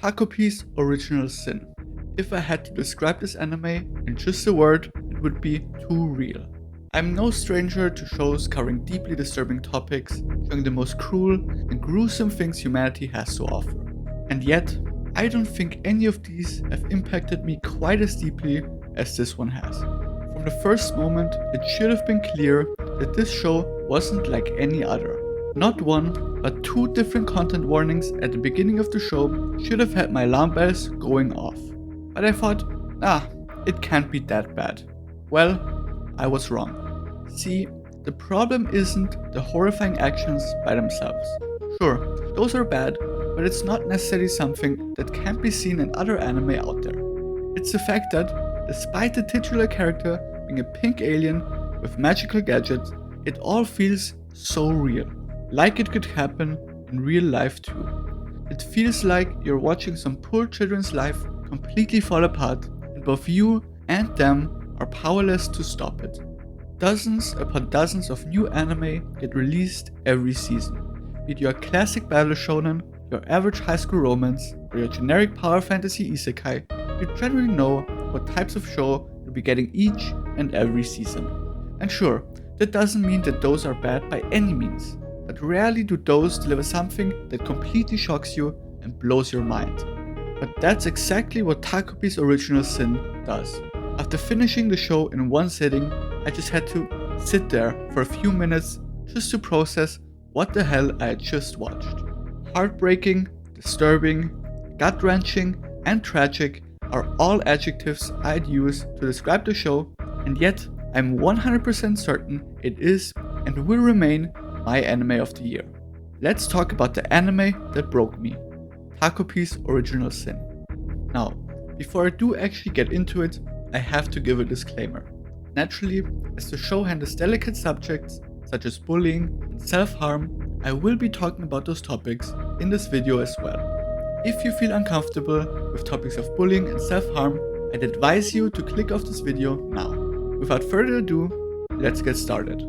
Takopi's original sin. If I had to describe this anime in just a word, it would be too real. I'm no stranger to shows covering deeply disturbing topics, showing the most cruel and gruesome things humanity has to offer. And yet, I don't think any of these have impacted me quite as deeply as this one has. From the first moment, it should have been clear that this show wasn't like any other. Not one, but two different content warnings at the beginning of the show should have had my alarm bells going off. But I thought, it can't be that bad. Well, I was wrong. See, the problem isn't the horrifying actions by themselves. Sure, those are bad, but it's not necessarily something that can't be seen in other anime out there. It's the fact that, despite the titular character being a pink alien with magical gadgets, it all feels so real. Like it could happen in real life too. It feels like you're watching some poor children's life completely fall apart, and both you and them are powerless to stop it. Dozens upon dozens of new anime get released every season. Be it your classic battle shonen, your average high school romance, or your generic power fantasy isekai, you generally know what types of show you'll be getting each and every season. And sure, that doesn't mean that those are bad by any means, but rarely do those deliver something that completely shocks you and blows your mind. But that's exactly what Takopi's original sin does. After finishing the show in one sitting, I just had to sit there for a few minutes just to process what the hell I had just watched. Heartbreaking, disturbing, gut-wrenching, and tragic are all adjectives I'd use to describe the show, and yet I'm 100% certain it is and will remain my anime of the year. Let's talk about the anime that broke me, Takopi's original sin. Now, before I do actually get into it, I have to give a disclaimer. Naturally, as the show handles delicate subjects such as bullying and self-harm, I will be talking about those topics in this video as well. If you feel uncomfortable with topics of bullying and self-harm, I'd advise you to click off this video now. Without further ado, let's get started.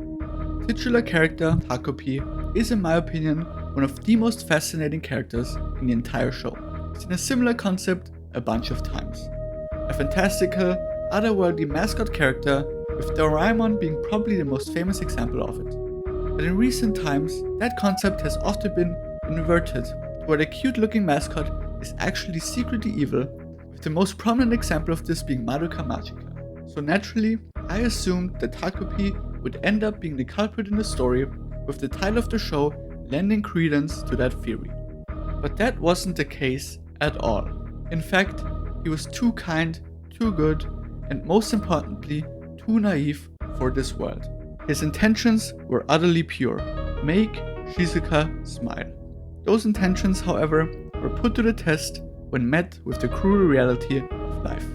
Titular character Takopi is, in my opinion, one of the most fascinating characters in the entire show. I've seen a similar concept a bunch of times. A fantastical, otherworldly mascot character, with Doraemon being probably the most famous example of it. But in recent times, that concept has often been inverted to where the cute-looking mascot is actually secretly evil, with the most prominent example of this being Madoka Magica. So naturally, I assumed that Takopi would end up being the culprit in the story, with the title of the show lending credence to that theory. But that wasn't the case at all. In fact, he was too kind, too good, and most importantly, too naive for this world. His intentions were utterly pure: make Shizuka smile. Those intentions, however, were put to the test when met with the cruel reality of life.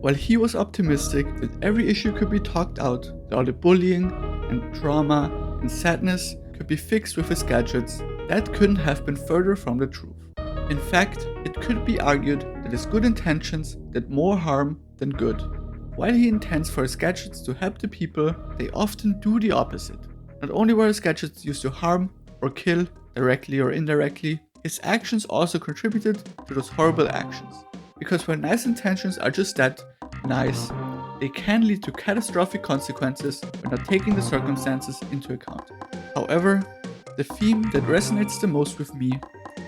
While he was optimistic that every issue could be talked out, that all the bullying and trauma and sadness could be fixed with his gadgets, that couldn't have been further from the truth. In fact, it could be argued that his good intentions did more harm than good. While he intends for his gadgets to help the people, they often do the opposite. Not only were his gadgets used to harm or kill, directly or indirectly, his actions also contributed to those horrible actions. Because when nice intentions are just that, nice, they can lead to catastrophic consequences when not taking the circumstances into account. However, the theme that resonates the most with me,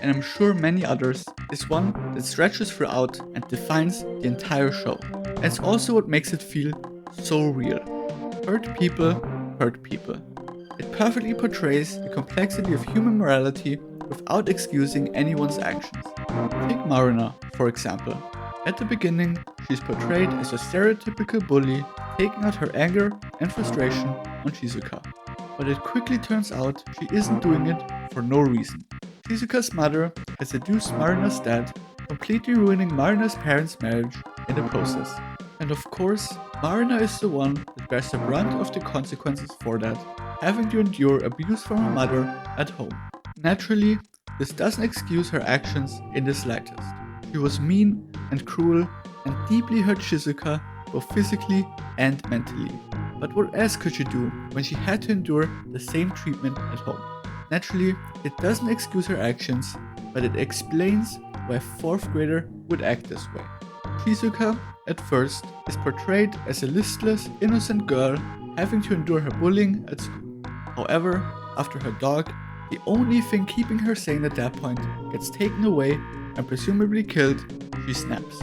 and I'm sure many others, is one that stretches throughout and defines the entire show. And it's also what makes it feel so real. Hurt people hurt people. It perfectly portrays the complexity of human morality without excusing anyone's actions. Take Marina, for example. At the beginning, she's portrayed as a stereotypical bully, taking out her anger and frustration on Shizuka. But it quickly turns out she isn't doing it for no reason. Shizuka's mother has seduced Marina's dad, completely ruining Marina's parents' marriage in the process. And of course, Marina is the one that bears the brunt of the consequences for that, having to endure abuse from her mother at home. Naturally, this doesn't excuse her actions in the slightest. She was mean and cruel and deeply hurt Shizuka both physically and mentally. But what else could she do when she had to endure the same treatment at home? Naturally, it doesn't excuse her actions, but it explains why a 4th grader would act this way. Shizuka, at first, is portrayed as a listless, innocent girl having to endure her bullying at school. However, after her dog, the only thing keeping her sane at that point, gets taken away and presumably killed, she snaps.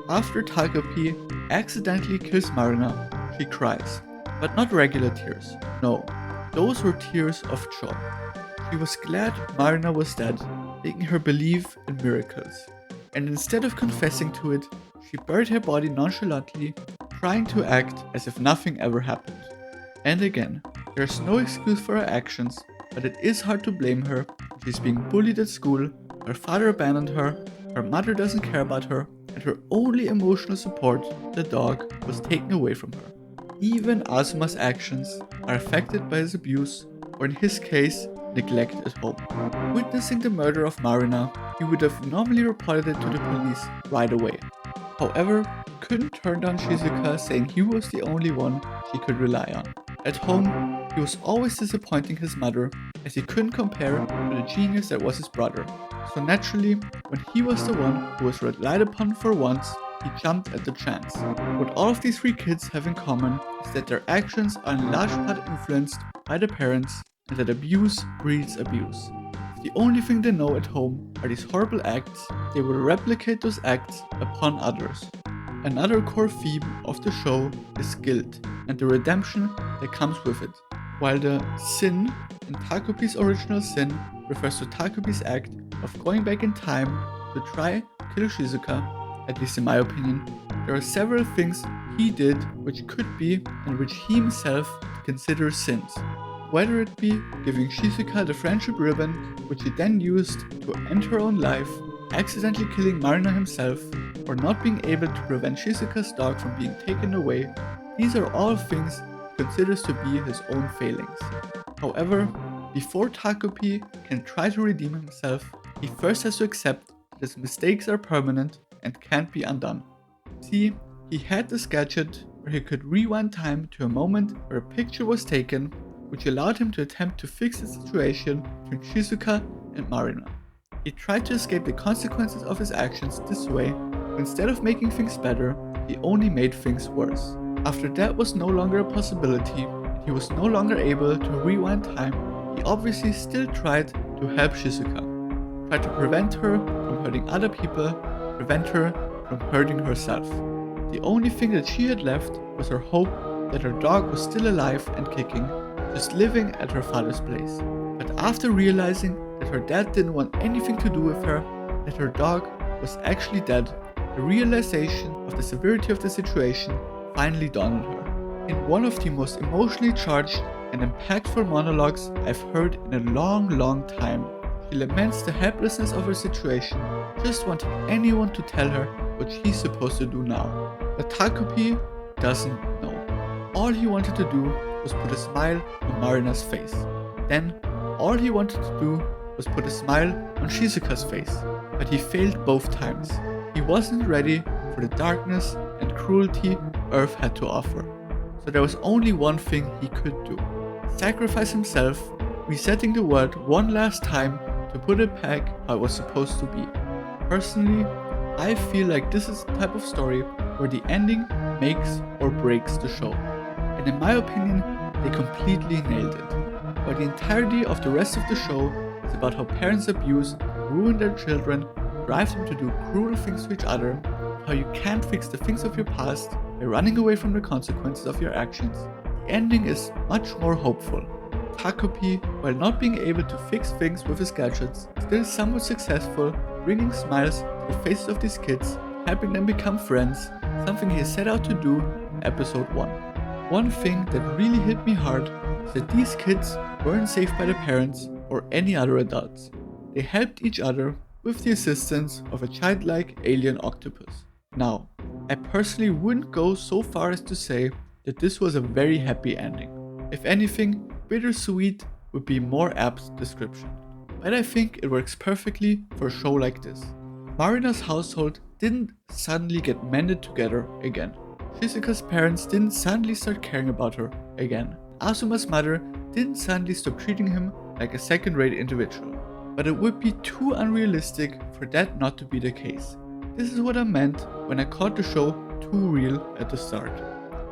After Takopi accidentally kills Marina, she cries. But not regular tears. No, those were tears of joy. She was glad Marina was dead, making her believe in miracles. And instead of confessing to it, she buried her body nonchalantly, trying to act as if nothing ever happened. And again, there's no excuse for her actions, but it is hard to blame her. She's being bullied at school, her father abandoned her mother doesn't care about her, and her only emotional support, the dog, was taken away from her. Even Azuma's actions are affected by his abuse, or in his case, neglect at home. Witnessing the murder of Marina, he would have normally reported it to the police right away. However, he couldn't turn down Shizuka saying he was the only one she could rely on. At home, he was always disappointing his mother, as he couldn't compare to the genius that was his brother. So naturally, when he was the one who was relied upon for once, he jumped at the chance. What all of these 3 kids have in common is that their actions are in large part influenced by the parents, and that abuse breeds abuse. If the only thing they know at home are these horrible acts, they will replicate those acts upon others. Another core theme of the show is guilt and the redemption that comes with it. While the sin in Takopi's original sin refers to Takopi's act of going back in time to try to kill Shizuka, at least in my opinion, there are several things he did which could be and which he himself considers sins. Whether it be giving Shizuka the friendship ribbon, which he then used to end her own life, accidentally killing Marina himself, or not being able to prevent Shizuka's dog from being taken away, these are all things he considers to be his own failings. However, before Takopi can try to redeem himself, he first has to accept that his mistakes are permanent and can't be undone. See, he had this gadget where he could rewind time to a moment where a picture was taken, which allowed him to attempt to fix the situation between Shizuka and Marina. He tried to escape the consequences of his actions this way, but instead of making things better, he only made things worse. After that was no longer a possibility, and he was no longer able to rewind time, he obviously still tried to help Shizuka. Tried to prevent her from hurting other people, prevent her from hurting herself. The only thing that she had left was her hope that her dog was still alive and kicking, just living at her father's place. But after realizing that her dad didn't want anything to do with her, that her dog was actually dead, the realization of the severity of the situation finally dawned on her. In one of the most emotionally charged and impactful monologues I've heard in a long time, she laments the helplessness of her situation, just wanting anyone to tell her what she's supposed to do now. But Takopi doesn't know. All he wanted to do was put a smile on Marina's face. Then, all he wanted to do was put a smile on Shizuka's face, but he failed both times. He wasn't ready for the darkness and cruelty Earth had to offer. So there was only one thing he could do. Sacrifice himself, resetting the world one last time to put it back how it was supposed to be. Personally, I feel like this is the type of story where the ending makes or breaks the show. And in my opinion, they completely nailed it. While the entirety of the rest of the show is about how parents abuse, ruin their children, drive them to do cruel things to each other, how you can't fix the things of your past by running away from the consequences of your actions, the ending is much more hopeful. Takopi, while not being able to fix things with his gadgets, still somewhat successful, bringing smiles to the faces of these kids, helping them become friends, something he set out to do in episode 1. One thing that really hit me hard is that these kids weren't saved by their parents or any other adults. They helped each other with the assistance of a childlike alien octopus. Now, I personally wouldn't go so far as to say that this was a very happy ending. If anything, bittersweet would be a more apt description. But I think it works perfectly for a show like this. Marina's household didn't suddenly get mended together again. Shizuka's parents didn't suddenly start caring about her again. Azuma's mother didn't suddenly stop treating him like a second-rate individual. but it would be too unrealistic for that not to be the case. This is what I meant when I called the show too real at the start.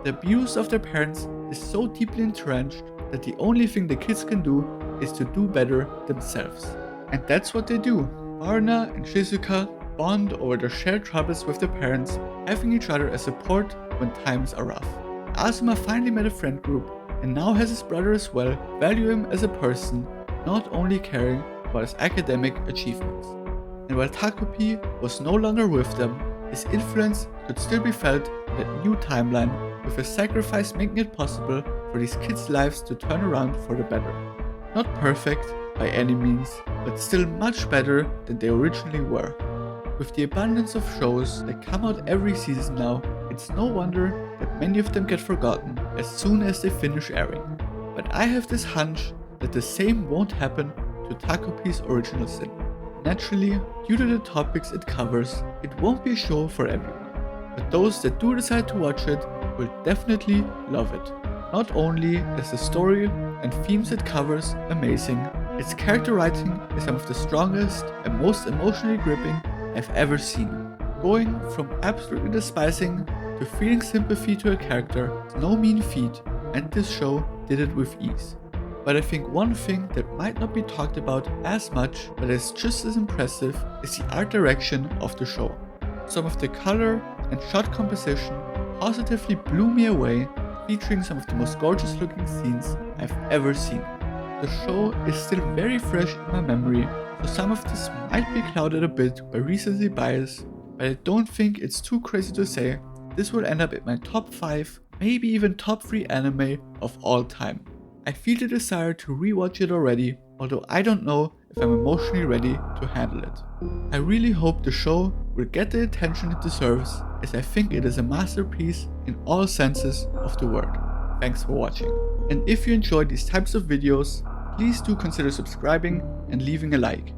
The abuse of their parents is so deeply entrenched that the only thing the kids can do is to do better themselves. And that's what they do. Marna and Shizuka bond over their shared troubles with their parents, having each other as support when times are rough. Asuma finally met a friend group and now has his brother as well value him as a person, not only caring about his academic achievements. And while Takopi was no longer with them, his influence could still be felt in that new timeline, with a sacrifice making it possible for these kids' lives to turn around for the better. Not perfect by any means, but still much better than they originally were. With the abundance of shows that come out every season now, it's no wonder that many of them get forgotten as soon as they finish airing. But I have this hunch that the same won't happen to Takopi's Original Sin. Naturally, due to the topics it covers, it won't be a show for everyone. But those that do decide to watch it will definitely love it. Not only is the story and themes it covers amazing, its character writing is some of the strongest and most emotionally gripping I've ever seen. Going from absolutely despising to feeling sympathy to a character is no mean feat, and this show did it with ease. But I think one thing that might not be talked about as much, but is just as impressive, is the art direction of the show. Some of the color and shot composition positively blew me away, featuring some of the most gorgeous looking scenes I've ever seen. The show is still very fresh in my memory, so some of this might be clouded a bit by recency bias, but I don't think it's too crazy to say this will end up in my top 5, maybe even top 3 anime of all time. I feel the desire to rewatch it already, although I don't know if I'm emotionally ready to handle it. I really hope the show will get the attention it deserves, as I think it is a masterpiece in all senses of the word. Thanks for watching. And if you enjoy these types of videos, please do consider subscribing and leaving a like.